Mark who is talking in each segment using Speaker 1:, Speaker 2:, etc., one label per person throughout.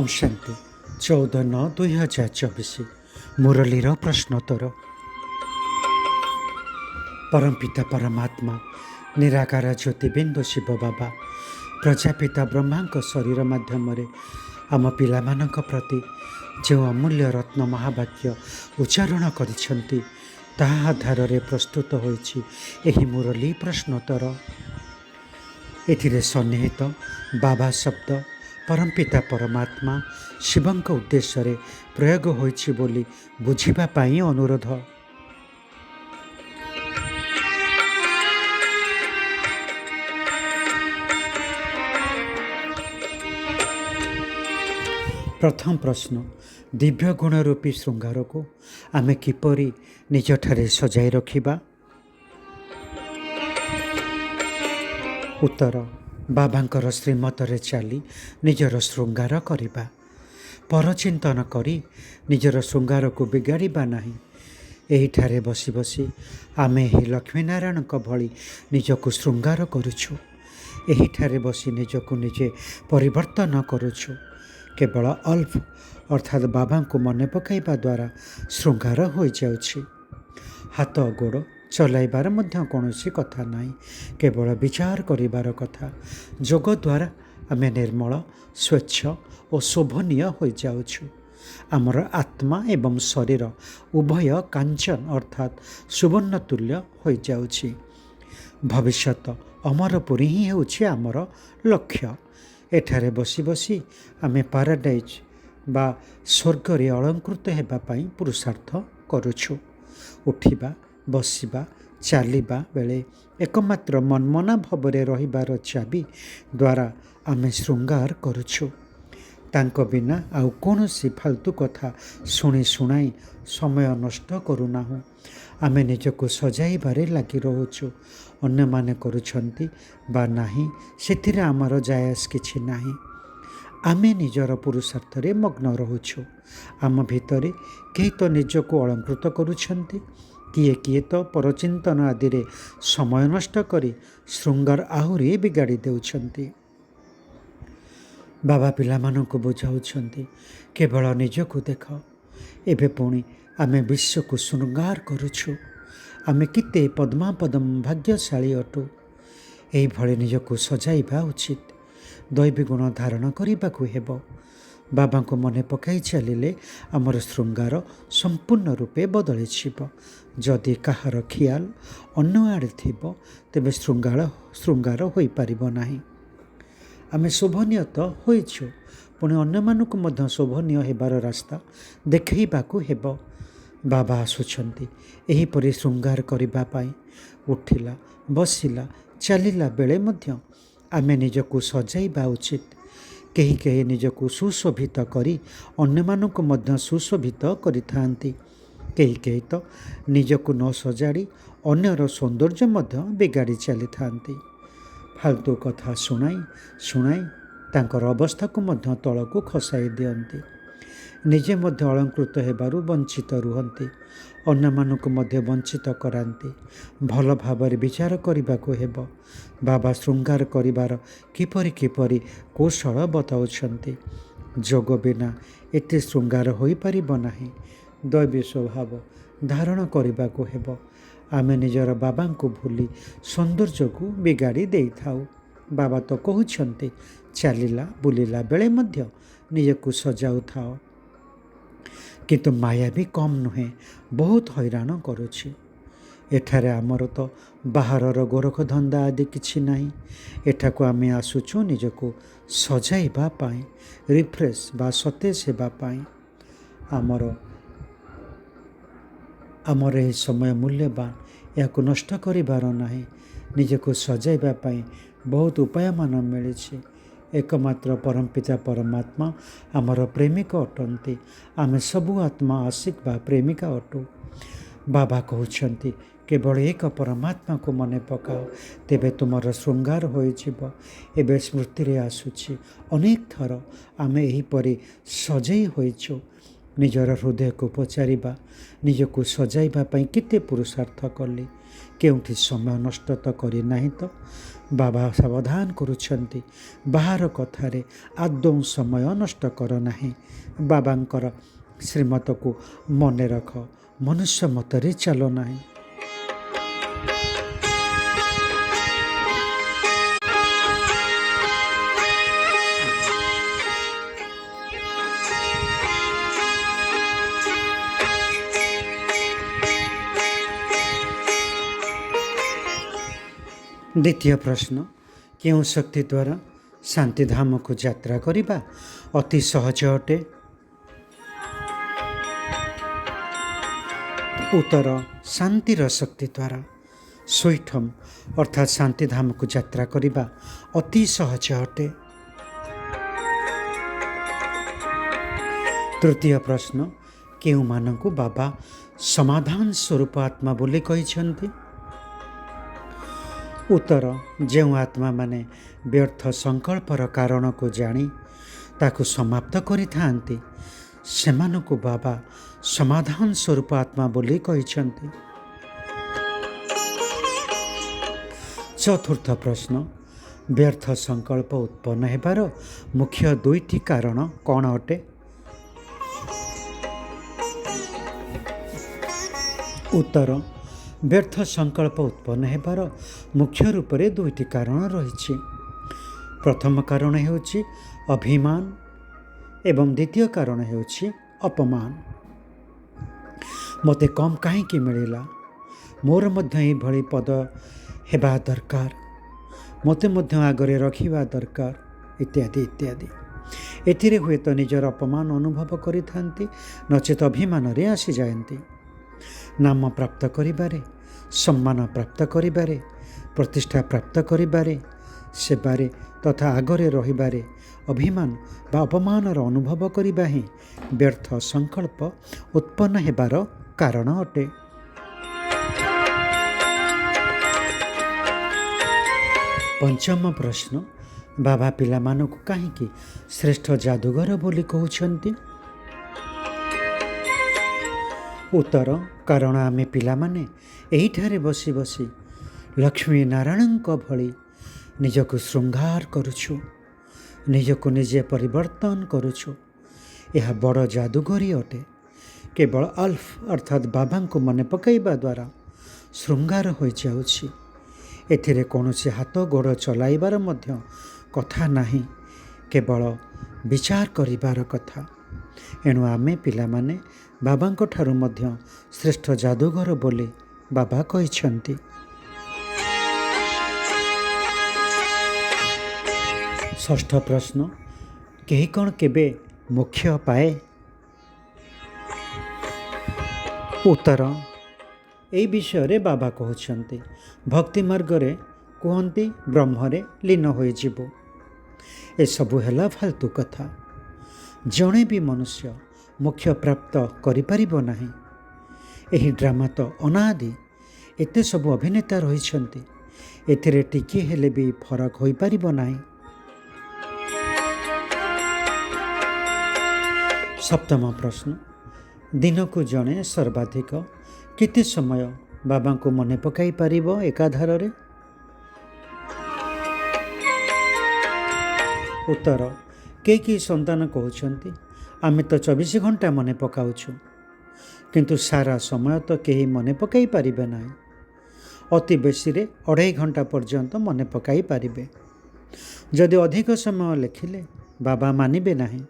Speaker 1: ओम शांति 14/9/2024 मुरलीर प्रश्नोत्तर। परमपिता परमात्मा निराकार ज्योतिबिंदु शिव बाबा प्रजापिता ब्रह्मा शरीर माध्यम आम पिलामान प्रति जो अमूल्य रत्न महावाक्य उच्चारण करिसेंति ताहा आधार रे प्रस्तुत होइछि एही मुरली प्रश्नोत्तर। एथिरे सन्निहित बाबा शब्द परमपिता परमात्मा शिवंक उद्देश्य रे प्रयोग होइछि बोली बुझिबा पाई अनुरोध। प्रथम प्रश्न, दिव्य गुण रूपी श्रृंगार को आमे किपरि निजठारे सजाई रखिबा? उत्तर, बाबांकर श्रीमतरे चली निजर श्रृंगार करिबा, परचिंतन करी निजर श्रृंगार को बिगाड़िबा नहीं। एहिठारे बसी बसी आमे ही लक्ष्मीनारायण भली निजको श्रृंगार करुछु। एहिठारे बसी निजको निजे परिवर्तन करुछु। केवल अल्फ अर्थात बाबा को मन पकाइबा द्वारा श्रृंगार हो जाउछि। हाथ गोड़ चलाइबार मध्य कौनसी कथा नहीं, केवल विचार करिबार कथा। जोग द्वारा आमे निर्मल स्वच्छ और शोभनीय हो जाउछु। आमर आत्मा एवं शरीर उभय कांचन अर्थात सुवर्ण तुल्य हो जाउछि। भविष्यत अमरपुरी ही होछि आमर लक्ष्य। एठारे बसी बसी आमे पाराडाइज बा स्वर्ग रे अलंकृत हेबा पाई पुरुषार्थ करुछु। उठिबा बसिबा चलिबा बेले एकमात्र मनमना भावरे रहिबार चाबी द्वारा आमे श्रृंगार करुछु। तांको बिना आउ कोनोसी फालतू कथा शुणी शुणाई समय नष्ट करूनाहु। आमे निजको सजाइबारे लागि रहुछु। अन्य माने करुछंती बा नाही सेथिरे आमर जायस किछि नाही। आमे निजर पुरुषार्थ रे मग्न रहुछु। आम भितरे केही तो निजको अलंकृत करुछंती, किए किए तो परचिंतन आदि रे समय नष्ट करी श्रृंगार आहुरी बिगाड़ी देउछंती। बाबा पिलामानंको बुझाउछंती, केवल निजको देख। एबे पुणी आमे विश्व को श्रृंगार करुछु। आमे किते पद्मापदम भाग्यशाली अटु। एही भले निजको सजाइबा उचित। दैवी गुण धारण करिबाकु हेबो। बाबा को मने पकाई चलिले आमर श्रृंगार संपूर्ण रूपे बदली छिब। जदि काहार खियाल अन्य आड़े थिबो तेबे श्रृंगार होई पारिबो नाही। आमे शोभनीय तो होइछु, पुणी अन्य मानकु मध्य शोभनीय हेबार रास्ता देखैबाकु हेबो। बाबा आसुछंती एही परि श्रृंगार करिबा पाई। उठिला बसिला चलिला बेले मध्य आमे निजको सजाइबा उचित। केही केही निजको सुशोभित करी अन्य मानकु मध्य सुशोभित करिथांती। केही केही तो निजको न सजाड़ी अन्यर सौंदर्य मध्य बिगाड़ी चली थांती। फालतू कथा शुणाई शुणाई तांकर अवस्था को मध्य तलकू खसाई दियंती। निजे मध्य अलंकृत हेबारु वंचित रुहंती, अन्य मानकु मध्य वंचित करांती। भल भाବରେ विचार करिबाकु हेबो। बाबा श्रृंगार करिबार किपरि किपरि कौशल बताउछंती। जोग बिना एते श्रृंगार होई पारिबो नाही। दैवी स्वभाव धारण करिबाकु हेबो। आमे निजर बाबा को भूली सौंदर्य को बिगाड़ी देई थाउ। बाबा तो कहउछंती चलिला बुलिला बेले मध्य निजको सजाउ थाओ। किंतु माया भी कम नुहे, बहुत हैरान करुछि। एठारे आमर तो बाहरर गोरख धंदा आदि किछि नाही। एठाको आमे आसुछु निजको सजाइबा पाई, रिफ्रेश बा सतेज हेबा पाई। आमर एही समय मूल्यवान, याको नष्ट करिबार नाही। निजको सजाइबा पाई बहुत उपाय मान मिलिछि। एकमात्र परमपिता परमात्मा आमर प्रेमिक अटंती। आमे सबु आत्मा आशिक बा प्रेमिका अटु। बाबा कहउछंती केवल एक परमात्मा को मने पकाओ, तेबे तुमर श्रृंगार होई जिवो। एबे स्मृति रे आसुछि अनेक थर आमे एही परि सजई होइछु। ନିଜର ହୃଦୟକୁ ପଚାରିବା, ନିଜକୁ ସଜାଇବା ପାଇଁ କେତେ ପୁରୁଷାର୍ଥ କଲି, କେଉଁଠି ସମୟ ନଷ୍ଟ ତ କରିନାହିଁ ତ? ବାବା ସାବଧାନ କରୁଛନ୍ତି, ବାହାର କଥାରେ ଆଦୌ ସମୟ ନଷ୍ଟ କର ନାହିଁ। ବାବାଙ୍କର ଶ୍ରୀମତକୁ ମନେ ରଖ, ମନୁଷ୍ୟ ମତରେ ଚାଲ ନାହିଁ। ଦ୍ୱିତୀୟ ପ୍ରଶ୍ନ, କେଉଁ ଶକ୍ତି ଦ୍ୱାରା ଶାନ୍ତିଧାମକୁ ଯାତ୍ରା କରିବା ଅତି ସହଜ ଅଟେ? ଉତ୍ତର, ଶାନ୍ତିର ଶକ୍ତି ଦ୍ୱାରା ସ୍ୱୈଠମ୍ ଅର୍ଥାତ୍ ଶାନ୍ତିଧାମକୁ ଯାତ୍ରା କରିବା ଅତି ସହଜ ଅଟେ। ତୃତୀୟ ପ୍ରଶ୍ନ, କେଉଁମାନଙ୍କୁ ବାବା ସମାଧାନ ସ୍ୱରୂପ ଆତ୍ମା ବୋଲି କହିଛନ୍ତି? ଉତ୍ତର, ଯେଉଁ ଆତ୍ମାମାନେ ବ୍ୟର୍ଥ ସଂକଳ୍ପର କାରଣକୁ ଜାଣି ତାକୁ ସମାପ୍ତ କରିଥାନ୍ତି ସେମାନଙ୍କୁ ବାବା ସମାଧାନ ସ୍ୱରୂପ ଆତ୍ମା ବୋଲି କହିଛନ୍ତି। ଚତୁର୍ଥ ପ୍ରଶ୍ନ, ବ୍ୟର୍ଥ ସଂକଳ୍ପ ଉତ୍ପନ୍ନ ହେବାର ମୁଖ୍ୟ ଦୁଇଟି କାରଣ କ'ଣ ଅଟେ? ଉତ୍ତର, ବ୍ୟର୍ଥ ସଂକଳ୍ପ ଉତ୍ପନ୍ନ ହେବାର ମୁଖ୍ୟ ରୂପରେ ଦୁଇଟି କାରଣ ରହିଛି। ପ୍ରଥମ କାରଣ ହେଉଛି ଅଭିମାନ ଏବଂ ଦ୍ୱିତୀୟ କାରଣ ହେଉଛି ଅପମାନ। ମୋତେ କମ୍ କାହିଁକି ମିଳିଲା, ମୋର ମଧ୍ୟ ଏହିଭଳି ପଦ ହେବା ଦରକାର, ମୋତେ ମଧ୍ୟ ଆଗରେ ରଖିବା ଦରକାର, ଇତ୍ୟାଦି ଇତ୍ୟାଦି। ଏଥିରେ ହୁଏତ ନିଜର ଅପମାନ ଅନୁଭବ କରିଥାନ୍ତି, ନଚେତ୍ ଅଭିମାନରେ ଆସିଯାଆନ୍ତି। ନାମ ପ୍ରାପ୍ତ କରିବାରେ, ସମ୍ମାନ ପ୍ରାପ୍ତ କରିବାରେ, ପ୍ରତିଷ୍ଠା ପ୍ରାପ୍ତ କରିବାରେ, ସେବାରେ ତଥା ଆଗରେ ରହିବାରେ ଅଭିମାନ ବା ଅପମାନର ଅନୁଭବ କରିବା ହିଁ ବ୍ୟର୍ଥ ସଂକଳ୍ପ ଉତ୍ପନ୍ନ ହେବାର କାରଣ ଅଟେ। ପଞ୍ଚମ ପ୍ରଶ୍ନ, ବାବା ପିଲାମାନଙ୍କୁ କାହିଁକି ଶ୍ରେଷ୍ଠ ଯାଦୁଗର ବୋଲି କହୁଛନ୍ତି? ଉତ୍ତର, କାରଣ ଆମେ ପିଲାମାନେ ଏହିଠାରେ ବସି ବସି ଲକ୍ଷ୍ମୀ ନାରାୟଣଙ୍କ ଭଳି ନିଜକୁ ଶୃଙ୍ଗାର କରୁଛୁ, ନିଜକୁ ନିଜେ ପରିବର୍ତ୍ତନ କରୁଛୁ। ଏହା ବଡ଼ ଯାଦୁଗରୀ ଅଟେ। କେବଳ ଅଲ୍ଫ ଅର୍ଥାତ୍ ବାବାଙ୍କୁ ମନେ ପକାଇବା ଦ୍ୱାରା ଶୃଙ୍ଗାର ହୋଇଯାଉଛି। ଏଥିରେ କୌଣସି ହାତ ଗୋଡ଼ ଚଲାଇବାର ମଧ୍ୟ କଥା ନାହିଁ, କେବଳ ବିଚାର କରିବାର କଥା। ଏଣୁ ଆମେ ପିଲାମାନେ ବାବାଙ୍କ ଠାରୁ ମଧ୍ୟ ଶ୍ରେଷ୍ଠ ଯାଦୁଗର ବୋଲି ବାବା କହିଛନ୍ତି। ଷଷ୍ଠ ପ୍ରଶ୍ନ, କେହି କ'ଣ କେବେ ମୋକ୍ଷ ପାଏ? ଉତ୍ତର, ଏହି ବିଷୟରେ ବାବା କହୁଛନ୍ତି, ଭକ୍ତି ମାର୍ଗରେ କୁହନ୍ତି ବ୍ରହ୍ମରେ ଲୀନ ହୋଇଯିବ। ଏସବୁ ହେଲା ଫାଲତୁ କଥା। ଜଣେ ବି ମନୁଷ୍ୟ ମୋକ୍ଷ ପ୍ରାପ୍ତ କରିପାରିବ ନାହିଁ। ଏହି ଡ୍ରାମା ତ ଅନାଦି, ଏତେ ସବୁ ଅଭିନେତା ରହିଛନ୍ତି, ଏଥିରେ ଟିକିଏ ହେଲେ ବି ଫରକ ହୋଇପାରିବ ନାହିଁ। ସପ୍ତମ ପ୍ରଶ୍ନ, ଦିନକୁ ଜଣେ ସର୍ବାଧିକ କେତେ ସମୟ ବାବାଙ୍କୁ ମନେ ପକାଇ ପାରିବ ଏକାଧାରରେ? ଉତ୍ତର, କେହି ସନ୍ତାନ କହୁଛନ୍ତି ଆମେ ତ 24 ଘଣ୍ଟା ମନେ ପକାଉଛୁ, କିନ୍ତୁ ସାରା ସମୟ ତ କେହି ମନେ ପକାଇ ପାରିବେ ନାହିଁ। ଅତି ବେଶୀରେ 2.5 ଘଣ୍ଟା ପର୍ଯ୍ୟନ୍ତ ମନେ ପକାଇ ପାରିବେ। ଯଦି ଅଧିକ ସମୟ ଲେଖିଲେ ବାବା ମାନିବେ ନାହିଁ।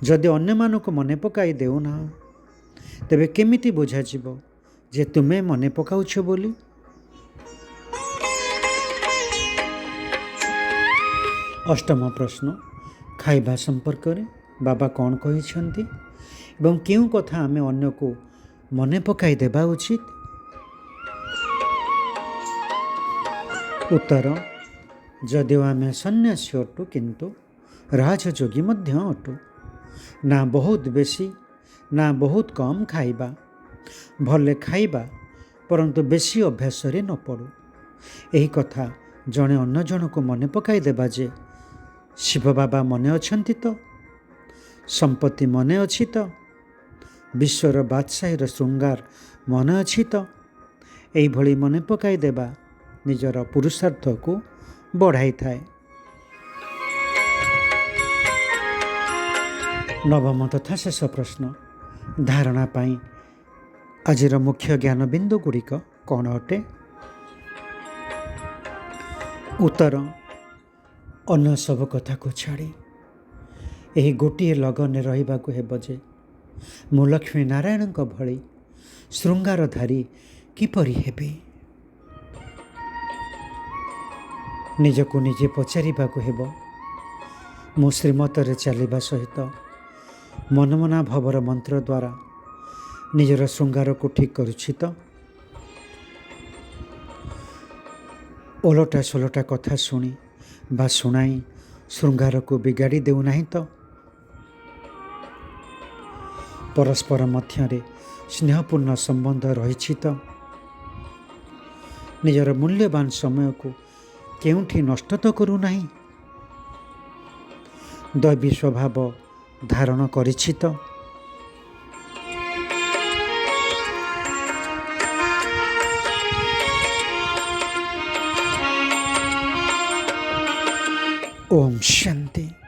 Speaker 1: ଯଦି ଅନ୍ୟମାନଙ୍କୁ ମନେ ପକାଇ ଦେଉନାହ, ତେବେ କେମିତି ବୁଝାଯିବ ଯେ ତୁମେ ମନେ ପକାଉଛ ବୋଲି? ଅଷ୍ଟମ ପ୍ରଶ୍ନ, ଖାଇବା ସମ୍ପର୍କରେ ବାବା କ'ଣ କହିଛନ୍ତି ଏବଂ କେଉଁ କଥା ଆମେ ଅନ୍ୟକୁ ମନେ ପକାଇ ଦେବା ଉଚିତ? ଉତ୍ତର, ଯଦିଓ ଆମେ ସନ୍ନ୍ୟାସୀ ଅଟୁ କିନ୍ତୁ ରାଜଯୋଗୀ ମଧ୍ୟ ଅଟୁ। ନା ବହୁତ ବେଶୀ ନା ବହୁତ କମ୍ ଖାଇବା, ଭଲେ ଖାଇବା ପରନ୍ତୁ ବେଶୀ ଅଭ୍ୟାସରେ ନ ପଡ଼ୁ। ଏହି କଥା ଜଣେ ଅନ୍ୟ ଜଣକୁ ମନେ ପକାଇ ଦେବା ଯେ ଶିବ ବାବା ମନେ ଅଛନ୍ତି ତ, ସମ୍ପତ୍ତି ମନେ ଅଛି ତ, ବିଶ୍ୱର ବାଦଶାହୀର ଶୃଙ୍ଗାର ମନେ ଅଛି ତ? ଏଇଭଳି ମନେ ପକାଇ ଦେବା ନିଜର ପୁରୁଷାର୍ଥକୁ ବଢ଼ାଇଥାଏ। ନବମ ତଥା ଶେଷ ପ୍ରଶ୍ନ, ଧାରଣା ପାଇଁ ଆଜିର ମୁଖ୍ୟ ଜ୍ଞାନ ବିନ୍ଦୁ ଗୁଡ଼ିକ କ'ଣ ଅଟେ? ଉତ୍ତର, ଅନ୍ୟ ସବୁ କଥାକୁ ଛାଡ଼ି ଏହି ଗୋଟିଏ ଲଗନରେ ରହିବାକୁ ହେବ ଯେ ମୁଁ ଲକ୍ଷ୍ମୀ ନାରାୟଣଙ୍କ ଭଳି ଶୃଙ୍ଗାରଧାରୀ କିପରି ହେବି। ନିଜକୁ ନିଜେ ପଚାରିବାକୁ ହେବ, ମୁଁ ଶ୍ରୀମତରେ ଚାଲିବା ସହିତ ମନମନା ଭବର ମନ୍ତ୍ର ଦ୍ୱାରା ନିଜର ଶୃଙ୍ଗାରକୁ ଠିକ୍ କରୁଛି ତ? ଓଲଟା ସୋଲଟା କଥା ଶୁଣି ବା ଶୁଣାଇ ଶୃଙ୍ଗାରକୁ ବିଗାଡ଼ି ଦେଉନାହିଁ ତ? ପରସ୍ପର ମଧ୍ୟରେ ସ୍ନେହପୂର୍ଣ୍ଣ ସମ୍ବନ୍ଧ ରହିଛି ତ? ନିଜର ମୂଲ୍ୟବାନ ସମୟକୁ କେଉଁଠି ନଷ୍ଟ ତ କରୁନାହିଁ? ଦୈବୀ ସ୍ୱଭାବ ଧାରଣ କରିଛି ତ? ଓମ୍ ଶାନ୍ତି।